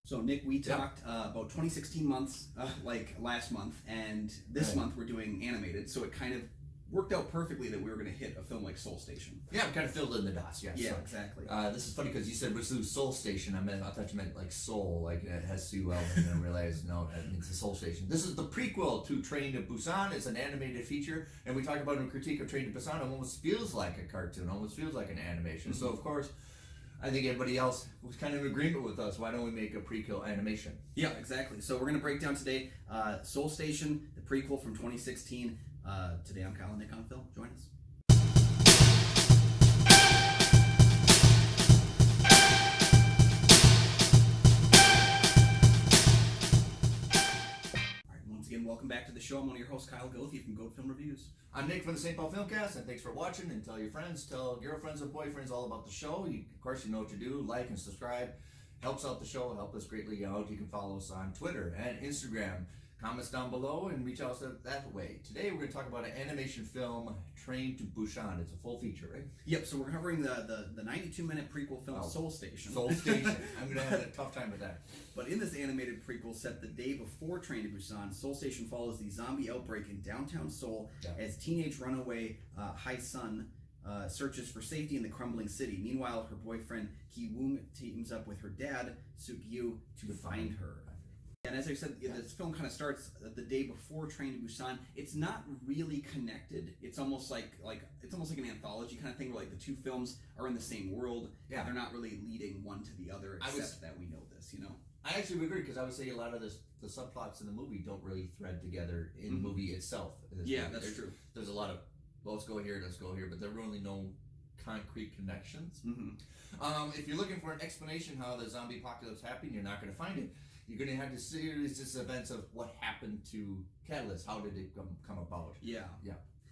So, Nick, we talked about 2016 months, like last month, and this month we're doing animated, so it kind of worked out perfectly that we were going to hit a film like Seoul Station. Yeah, we kind of filled in the dots, yes. Yeah, so, exactly. This is funny because you said we're through Seoul Station. I thought you meant like Seoul, like it has Seoul, and then I realized, no, it means the Seoul Station. This is the prequel to Train to Busan. It's an animated feature, and we talked about in a critique of Train to Busan. It almost feels like a cartoon, almost feels like an animation. So, of course, I think everybody else was kind of in agreement with us. Why don't we make a prequel animation? Yeah, exactly. So we're going to break down today Seoul Station, the prequel from 2016. Today I'm Kyle and Nick on film. Join us. All right, once again, welcome back to the show. I'm one of your hosts, Kyle Goethe from Goethe Film Reviews. I'm Nick from the St. Paul Filmcast, and thanks for watching. And tell your friends, tell girlfriends and boyfriends all about the show. Of course, you know what to do. Like and subscribe. Helps out the show. Help us greatly out. You can follow us on Twitter and Instagram. Comments down below and reach out that way. Today we're going to talk about an animation film, Train to Busan. It's a full feature, right? Yep, so we're covering the 92-minute prequel film Seoul Station. Soul Station. I'm going to have a tough time with that. But in this animated prequel set the day before Train to Busan, Seoul Station follows the zombie outbreak in downtown Seoul as teenage runaway Hae-sun searches for safety in the crumbling city. Meanwhile, her boyfriend Ki-woong teams up with her dad, Seung-gyu, to find her. And as I said, this film kind of starts the day before Train to Busan. It's not really connected. It's almost like an anthology kind of thing, where like the two films are in the same world. Yeah, they're not really leading one to the other, except that we know this. You know, I actually agree because I would say a lot of the subplots in the movie don't really thread together in the movie itself. Yeah, that's true. There's a lot of let's go here, but there are really no concrete connections. If you're looking for an explanation how the zombie apocalypse happened, you're not going to find it. You're going to have to series just events of what happened to Catalyst. How did it come about? Yeah.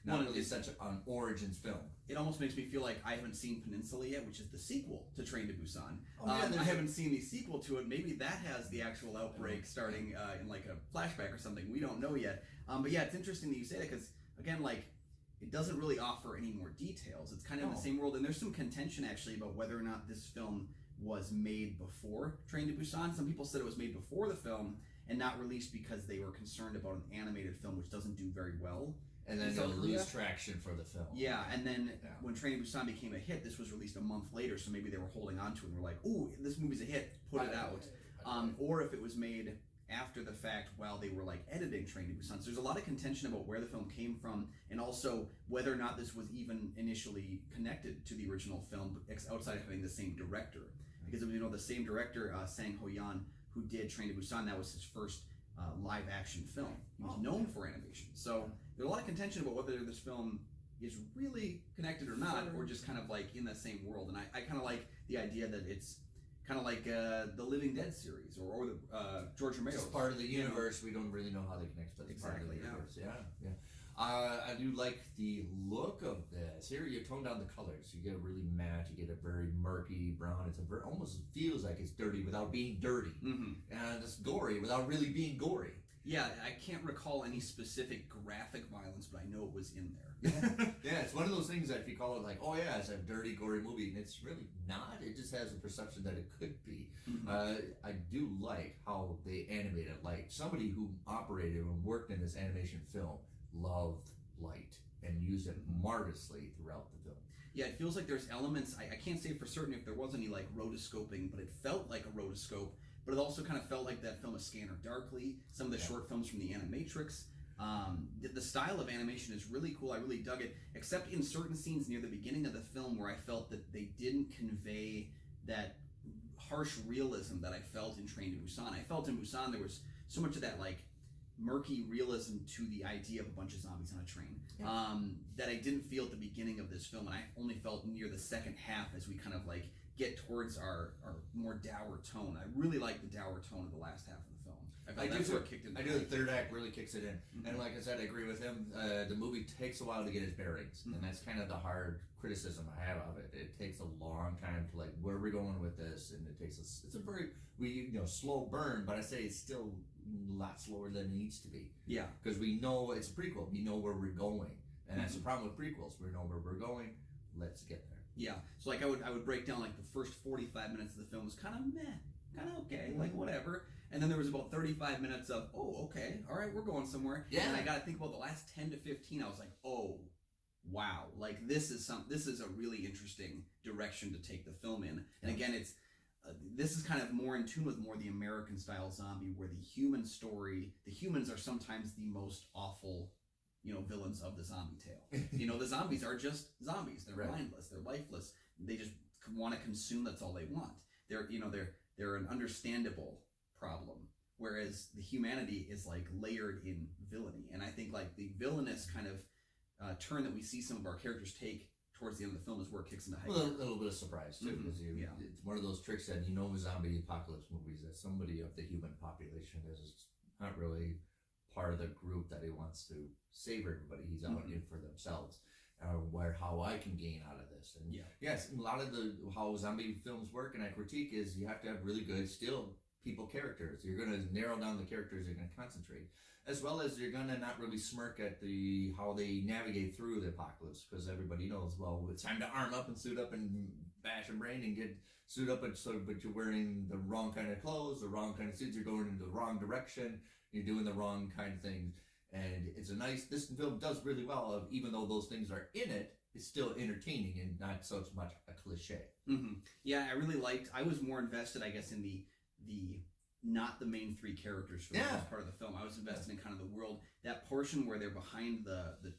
Not really such an origins film. It almost makes me feel like I haven't seen Peninsula yet, which is the sequel to Train to Busan. I haven't seen the sequel to it. Maybe that has the actual outbreak starting in like a flashback or something. We don't know yet. But yeah, it's interesting that you say that because, again, like, it doesn't really offer any more details. It's kind of in the same world. And there's some contention, actually, about whether or not this film was made before Train to Busan. Some people said it was made before the film and not released because they were concerned about an animated film, which doesn't do very well. And then they'll lose traction for the film. Yeah, and then when Train to Busan became a hit, this was released a month later, so maybe they were holding on to it and were like, ooh, this movie's a hit, put it out. Or if it was made after the fact while they were like editing Train to Busan. So there's a lot of contention about where the film came from and also whether or not this was even initially connected to the original film outside of having the same director. Because, you know, the same director, Seung-ryong, who did Train to Busan, that was his first live-action film. He was known for animation. So there's a lot of contention about whether this film is really connected or not, or just kind of like in the same world. And I kind of like the idea that it's kind of like the Living Dead series or the George Romero's. It's part of the universe. We don't really know how they connect, but it's part of the universe. Yeah. I do like the look of this. Here you tone down the colors. You get a really matte. You get a very murky brown. It's almost feels like it's dirty without being dirty, and it's gory without really being gory. Yeah, I can't recall any specific graphic violence, but I know it was in there. Yeah, it's one of those things that if you call it like, oh yeah, it's a dirty, gory movie, and it's really not. It just has a perception that it could be. I do like how they animated. Like somebody who operated and worked in this animation film loved light and used it marvelously throughout the film. Yeah, it feels like there's elements, I can't say for certain if there was any like rotoscoping, but it felt like a rotoscope, but it also kind of felt like that film A Scanner Darkly, some of the short films from the Animatrix. The style of animation is really cool. I really dug it, except in certain scenes near the beginning of the film where I felt that they didn't convey that harsh realism that I felt in Train to Busan. I felt in Busan there was so much of that like murky realism to the idea of a bunch of zombies on a train that I didn't feel at the beginning of this film, and I only felt near the second half as we kind of like get towards our more dour tone. I really like the dour tone of the last half of the film. I do. The third act really kicks it in, and like I said, I agree with him. The movie takes a while to get its bearings, and that's kind of the hard criticism I have of it. It takes a long time to like, where are we going with this? And it takes it's a very slow burn, but I say it's still a lot slower than it needs to be. Yeah, because we know it's a prequel. We know where we're going, and that's the problem with prequels. We know where we're going. Let's get there. Yeah, so like I would break down like the first 45 minutes of the film was kind of meh. kind of okay, like whatever. And then there was about 35 minutes of, oh, okay, all right, we're going somewhere. Yeah. And I got to think about the last 10 to 15. I was like, oh, wow, like this is a really interesting direction to take the film in. And again, it's this is kind of more in tune with more the American style zombie, where the humans are sometimes the most awful, villains of the zombie tale. The zombies are just zombies. They're mindless. They're lifeless. They just want to consume. That's all they want. They're an understandable problem, whereas the humanity is like layered in villainy. And I think like the villainous kind of turn that we see some of our characters take towards the end of the film is where it kicks into high. Well, a little bit of surprise too, because it's one of those tricks that zombie apocalypse movies, that somebody of the human population is not really part of the group that he wants to save everybody. He's out in for themselves. How I can gain out of this. And yes, a lot of how zombie films work, and I critique, is you have to have really good still people characters. You're going to narrow down the characters. You're going to concentrate, as well as you're going to not really smirk at how they navigate through the apocalypse, because everybody knows, well, it's time to arm up and suit up and bash a brain and get suit up, but you're wearing the wrong kind of clothes, the wrong kind of suits. You're going in the wrong direction. You're doing the wrong kind of things. And this film does really well of, even though those things are in it, it's still entertaining and not so much a cliche. Mm-hmm. Yeah, I was more invested, I guess, in the not the main three characters for the most part of the film. I was invested in kind of the world, that portion where they're behind the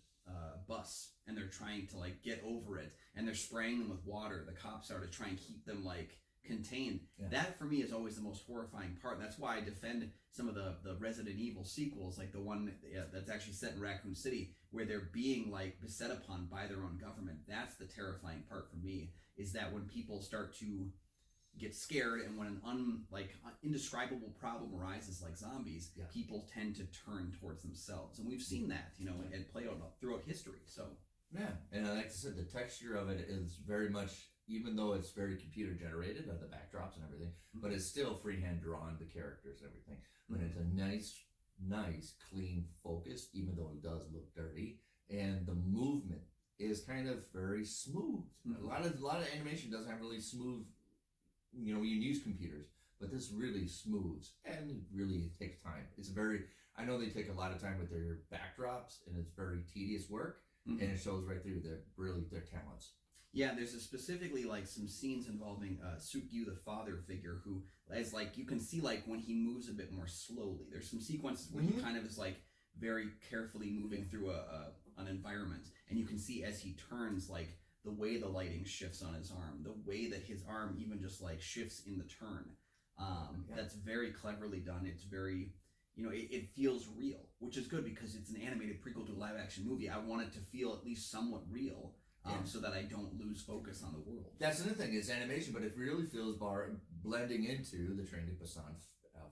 bus and they're trying to like get over it, and they're spraying them with water. The cops are, to try and keep them like contained. That for me is always the most horrifying part. And that's why I defend some of the Resident Evil sequels, like the one that's actually set in Raccoon City, where they're being like beset upon by their own government. That's the terrifying part for me, is that when people start to get scared, and when an indescribable problem arises like zombies, people tend to turn towards themselves. And we've seen that, and play out throughout history. So and like I said, the texture of it is very much, even though it's very computer generated, the backdrops and everything, but it's still freehand drawn, the characters and everything. But it's a nice, clean focus, even though it does look dirty, and the movement is kind of very smooth. A lot of animation doesn't have really smooth. You can use computers, but this really smooths, and really it takes time. I know they take a lot of time with their backdrops, and it's very tedious work, and it shows right through their talents. Yeah, there's specifically like some scenes involving Seung-gyu, the father figure, who is like, you can see like when he moves a bit more slowly. There's some sequences where he kind of is like very carefully moving through an environment, and you can see as he turns, like the way the lighting shifts on his arm, the way that his arm even just like shifts in the turn. That's very cleverly done. It's very, it feels real, which is good because it's an animated prequel to a live action movie. I want it to feel at least somewhat real. So that I don't lose focus on the world. That's another thing, it's animation, but it really feels blending into the Train to Busan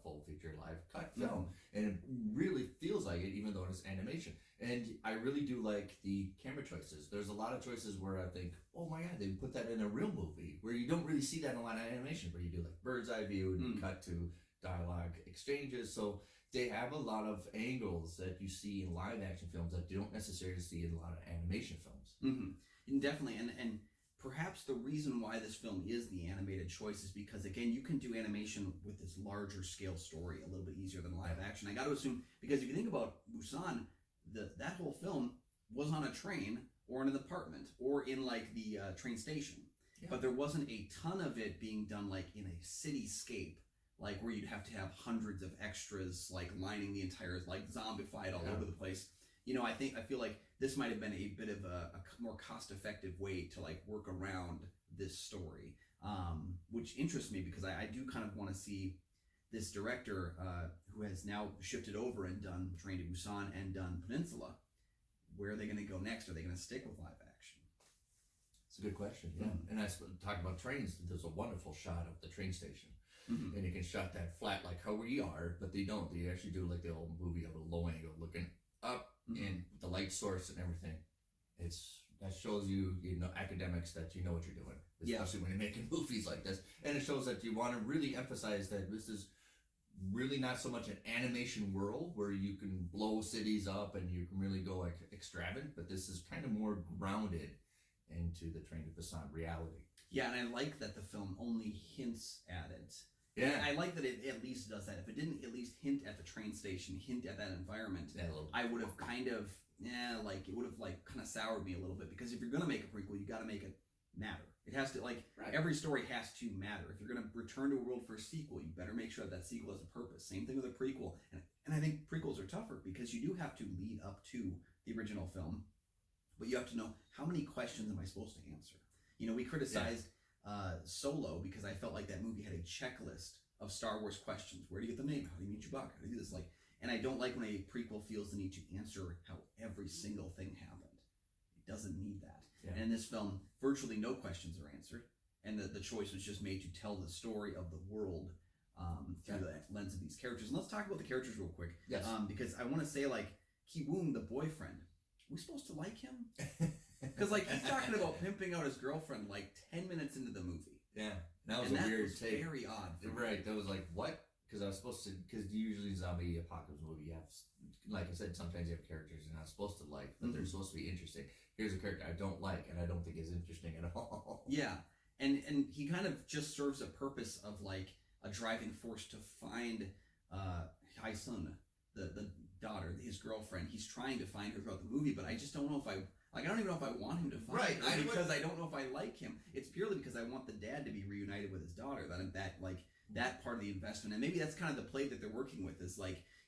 full feature live cut film. And it really feels like it, even though it's animation. And I really do like the camera choices. There's a lot of choices where I think, oh my god, they put that in a real movie, where you don't really see that in a lot of animation, where you do like bird's eye view and you cut to dialogue exchanges. So they have a lot of angles that you see in live action films that you don't necessarily see in a lot of animation films. And definitely, and perhaps the reason why this film is the animated choice is because, again, you can do animation with this larger scale story a little bit easier than live action. I got to assume, because if you think about Busan, that whole film was on a train or in an apartment or in like the train station, but there wasn't a ton of it being done like in a cityscape, like where you'd have to have hundreds of extras like lining the entire, like zombified all over the place. I feel like this might have been a bit of a more cost-effective way to like work around this story, which interests me because I do kind of want to see this director who has now shifted over and done Train to Busan and done Peninsula. Where are they going to go next? Are they going to stick with live action? It's a good question, And I talk about trains. There's a wonderful shot of the train station. And you can shot that flat like how we are, but they don't. They actually do like the old movie of a low angle looking up and the light source and everything. That shows you academics that you know what you're doing, especially when you're making movies like this. And it shows that you want to really emphasize that this is really not so much an animation world where you can blow cities up and you can really go like extravagant, but this is kind of more grounded into the Train to Busan reality. Yeah, and I like that the film only hints at it Yeah. I like that it at least does that. If it didn't at least hint at the train station, hint at that environment, I would have kind of, it would have like kind of soured me a little bit, because if you're going to make a prequel, you got to make it matter. It has to, every story has to matter. If you're going to return to a world for a sequel, you better make sure that sequel has a purpose. Same thing with a prequel. And I think prequels are tougher because you do have to lead up to the original film, but you have to know, how many questions am I supposed to answer? We criticized Solo because I felt like that movie had a checklist of Star Wars questions. Where do you get the name? How do you meet Chewbacca? How do you do this? And I don't like when a prequel feels the need to answer how every single thing happened. It doesn't need that. Yeah. And in this film, virtually no questions are answered, and the choice was just made to tell the story of the world through the lens of these characters. And let's talk about the characters real quick. Yes. Because I want to say, Ki-woong, the boyfriend, are we supposed to like him? Because he's talking about pimping out his girlfriend 10 minutes into the movie. Yeah, that was a weird take. Very odd. Right, that was what? Because I was supposed to. Because usually zombie apocalypse movie, you have, like I said, sometimes you have characters you're not supposed to like, but they're supposed to be interesting. Here's a character I don't like, and I don't think is interesting at all. Yeah, and he kind of just serves a purpose of a driving force to find Hai-sun, the daughter, his girlfriend. He's trying to find her throughout the movie, but I just don't know if I don't even know if I want him to find her, because I don't know if I like him. It's purely because I want the dad to be reunited with his daughter. That part of the investment, and maybe that's kind of the play that they're working with, is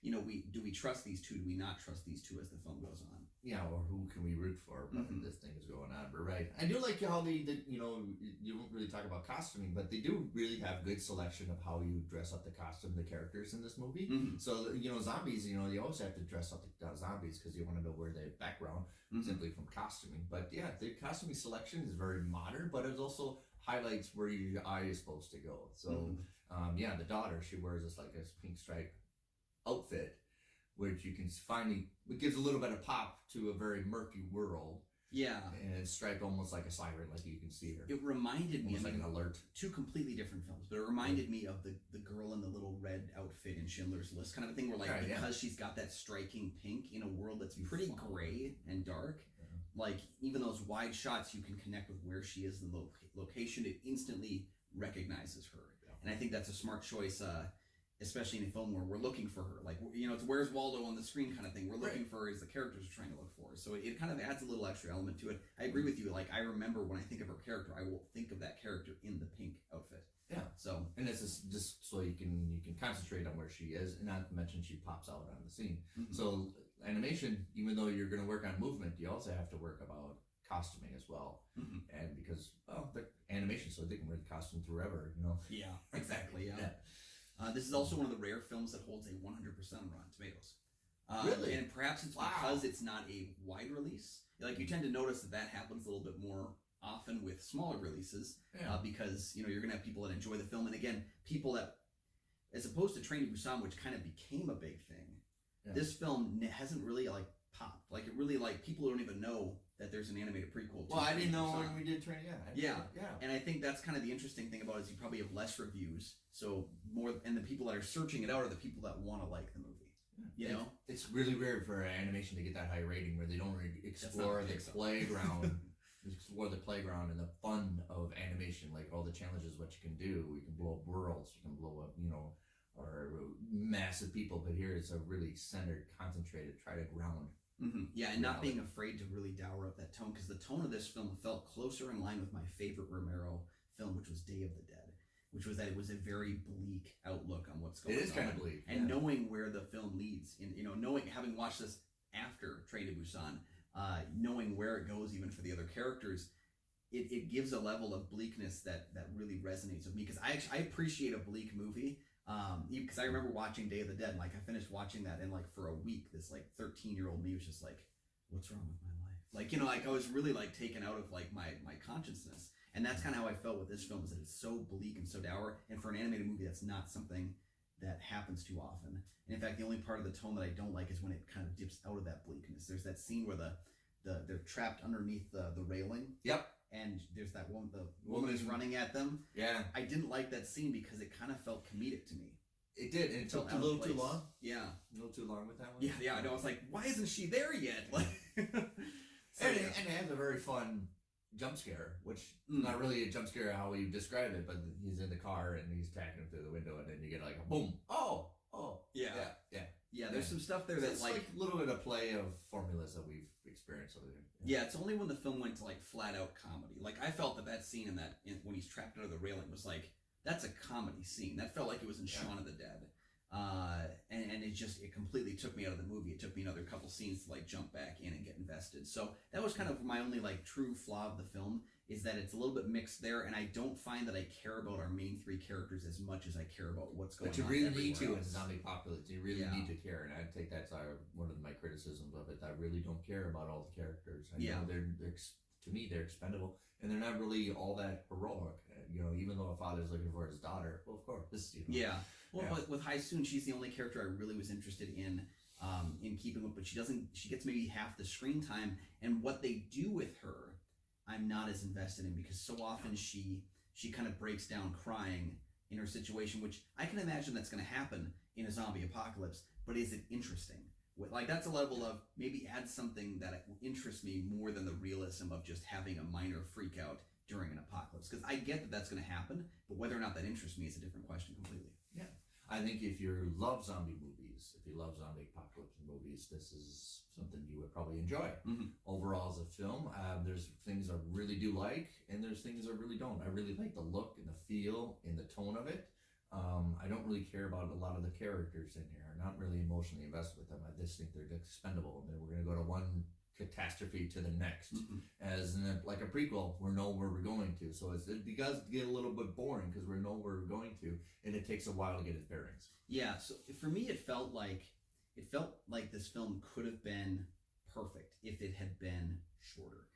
do we trust these two? Do we not trust these two as the film goes on? Yeah, or who can we root for when this thing is going on? But right, I do like how you don't really talk about costuming, but they do really have good selection of how you dress up the costume, the characters in this movie. So zombies, you always have to dress up the zombies because you want to know where they background simply from costuming. But yeah, the costuming selection is very modern, but it also highlights where your eye is supposed to go. So the daughter, she wears this this pink stripe outfit, which you can finally, it gives a little bit of pop to a very murky world. Yeah. And it's striped almost like a siren, like you can see her. It reminded me, like an alert. Two completely different films, but it reminded me of the girl in the little red outfit in Schindler's List, kind of a thing where because she's got that striking pink in a world that's pretty gray and dark, even those wide shots, you can connect with where she is in the location. It instantly recognizes her. Yeah. And I think that's a smart choice, especially in a film where we're looking for her. It's where's Waldo on the screen kind of thing. We're looking for her as the characters are trying to look for her. So it kind of adds a little extra element to it. I agree with you. I remember when I think of her character, I will think of that character in the pink outfit. Yeah. So, and this is just so you can concentrate on where she is, and not to mention she pops out on the scene. So animation, even though you're going to work on movement, you also have to work about costuming as well. And because the animation, so they can wear the costume forever, Yeah, exactly. Yeah. This is also one of the rare films that holds a 100% on Rotten Tomatoes. Really? And perhaps it's because it's not a wide release. You tend to notice that happens a little bit more often with smaller releases, because you're going to have people that enjoy the film, and again, people that, as opposed to Train to Busan, which kind of became a big thing, this film hasn't really popped. It really people don't even know that there's an animated prequel. Well, I didn't know when we did Train. Yeah. And I think that's kind of the interesting thing about it, is you probably have less reviews, so more, and the people that are searching it out are the people that want to like the movie. It's really rare for animation to get that high rating where they don't really explore the playground. Explore the playground and the fun of animation, all the challenges, what you can do. You can blow up worlds, you can blow up, or massive people, but here it's a really centered, concentrated, try to ground. Yeah, and not being afraid to really dour up that tone, because the tone of this film felt closer in line with my favorite Romero film, which was Day of the Dead, which was that it was a very bleak outlook on what's going on. It is kind of bleak. And knowing where the film leads, having watched this after Train to Busan, knowing where it goes even for the other characters, it gives a level of bleakness that really resonates with me, because I appreciate a bleak movie, because I remember watching Day of the Dead, and I finished watching that, and for a week this 13-year-old me was just what's wrong with my life? I was really taken out of my consciousness, and that's kind of how I felt with this film, is that it's so bleak and so dour, and for an animated movie that's not something that happens too often. And in fact, the only part of the tone that I don't like is when it kind of dips out of that bleakness. There's that scene where they're trapped underneath the railing. Yep. And there's that woman, the woman is running at them. Yeah. I didn't like that scene because it kind of felt comedic to me. It did, and it took a little too long. Yeah. A little too long with that one. Yeah, I know. I was why isn't she there yet? And it has a very fun jump scare, which not really a jump scare how you describe it, but he's in the car and he's tacking him through the window, and then you get like a boom, oh, yeah. There's some stuff there that's like a little bit of play of formulas that we've experienced over there. Yeah, it's only when the film went to like flat out comedy. Like I felt that scene when he's trapped under the railing was like, that's a comedy scene. That felt like it was in Shaun of the Dead. And it completely took me out of the movie. It took me another couple scenes to like jump back in and get invested. So that was kind of my only like true flaw of the film, is that it's a little bit mixed there, and I don't find that I care about our main three characters as much as I care about what's going on. But you really need to else. in zombie apocalypse. You really need to care, and I take that as one of my criticisms of it. I really don't care about all the characters. I know they're to me they're expendable, and they're not really all that heroic. Even though a father's looking for his daughter, well, of course, But with Hae-soon, she's the only character I really was interested in keeping with, but she gets maybe half the screen time, and what they do with her, I'm not as invested in, because so often she kind of breaks down crying in her situation, which I can imagine that's going to happen in a zombie apocalypse, but is it interesting? Like, that's a level of maybe add something that interests me more than the realism of just having a minor freak out during an apocalypse, because I get that that's going to happen, but whether or not that interests me is a different question completely. Yeah. I think if you love zombie movies, if you love zombie apocalypse movies, this is something you would probably enjoy. Mm-hmm. Overall, as a film, there's things I really do like, and there's things I really don't. I really like the look and the feel and the tone of it. I don't really care about a lot of the characters in here. I'm not really emotionally invested with them. I just think they're expendable, and then we're going to go to one catastrophe to the next. As in like a prequel, we know where we're going to, so it does get a little bit boring because we know where we're going to, and it takes a while to get its bearings. So for me it felt like this film could have been perfect if it had been shorter.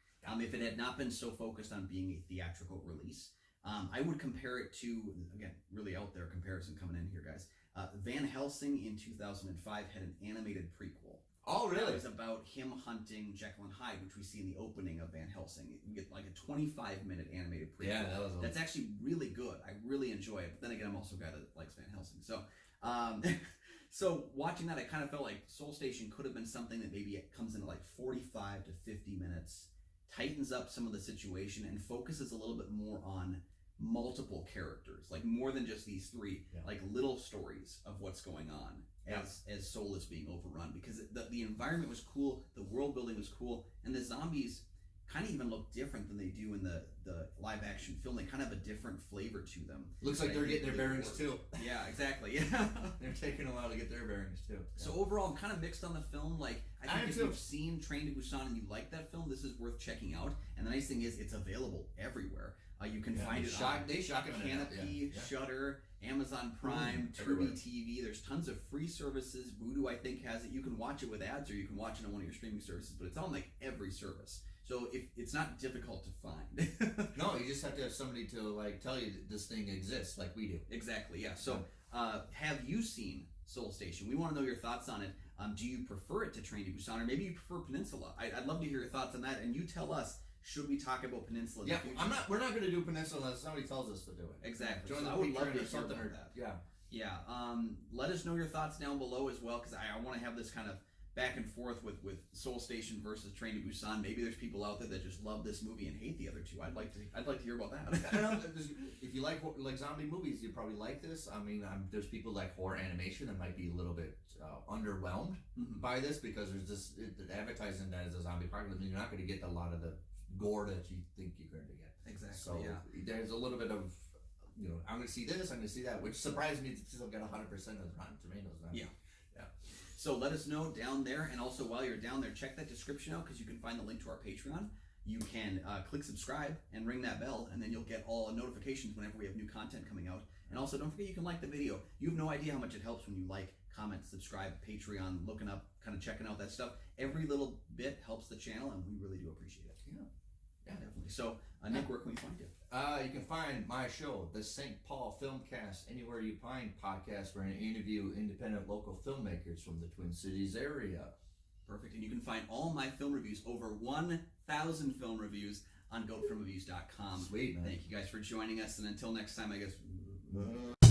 If it had not been so focused on being a theatrical release. I would compare it to, again, really out there comparison coming in here, guys. Van Helsing in 2005 had an animated prequel. Oh, really? It was about him hunting Jekyll and Hyde, which we see in the opening of Van Helsing. You get like a 25-minute animated prequel. Yeah, that's actually really good. I really enjoy it. But then again, I'm also a guy that likes Van Helsing. So, so watching that, I kind of felt like Seoul Station could have been something that maybe it comes into like 45 to 50 minutes, tightens up some of the situation, and focuses a little bit more on multiple characters, like more than just these three, like little stories of what's going on as Seoul is being overrun, because the environment was cool, the world building was cool, and the zombies kind of even look different than they do in the live action film. They kind of have a different flavor to them. Looks like they're getting their bearings too. Yeah, exactly. They're taking a while to get their bearings too. So overall, I'm kind of mixed on the film. Like, I think if you've seen Train to Busan and you like that film, this is worth checking out. And the nice thing is it's available everywhere. You can find it on Canopy, Shudder, Amazon Prime, Tubi TV. There's tons of free services. Vudu, I think, has it. You can watch it with ads, or you can watch it on one of your streaming services, but it's on like every service. So it's not difficult to find. No, you just have to have somebody to like tell you that this thing exists, like we do. Exactly, yeah. So have you seen Seoul Station? We want to know your thoughts on it. Do you prefer it to Train to Busan, or maybe you prefer Peninsula? I'd love to hear your thoughts on that, and you tell us. Should we talk about Peninsula? Yeah, we're not going to do Peninsula unless somebody tells us to do it. Exactly. Join so the I would love to hear something about that. Yeah. Let us know your thoughts down below as well, because I want to have this kind of back and forth with Seoul Station versus Train to Busan. Maybe there's people out there that just love this movie and hate the other two. I'd like to hear about that. If you like zombie movies, you probably like this. I mean, there's people like horror animation that might be a little bit underwhelmed by this, because there's advertising that as a zombie apocalypse, you're not going to get a lot of the gore that you think you're going to get. Exactly. So there's a little bit of, I'm going to see this, I'm going to see that, which surprised me to still get 100% of Rotten Tomatoes. Yeah. So let us know down there, and also while you're down there, check that description out, because you can find the link to our Patreon. You can click subscribe and ring that bell, and then you'll get all notifications whenever we have new content coming out. And also, don't forget you can like the video. You have no idea how much it helps when you like, comment, subscribe, Patreon, looking up, kind of checking out that stuff. Every little bit helps the channel, and we really do appreciate it. Yeah, definitely. So, Nick, where can we find you? You can find my show, the St. Paul Filmcast, anywhere you find podcasts where I interview independent local filmmakers from the Twin Cities area. Perfect. And you can find all my film reviews, over 1,000 film reviews, on goatfilmreviews.com. Sweet, man. Thank you guys for joining us, and until next time, I guess...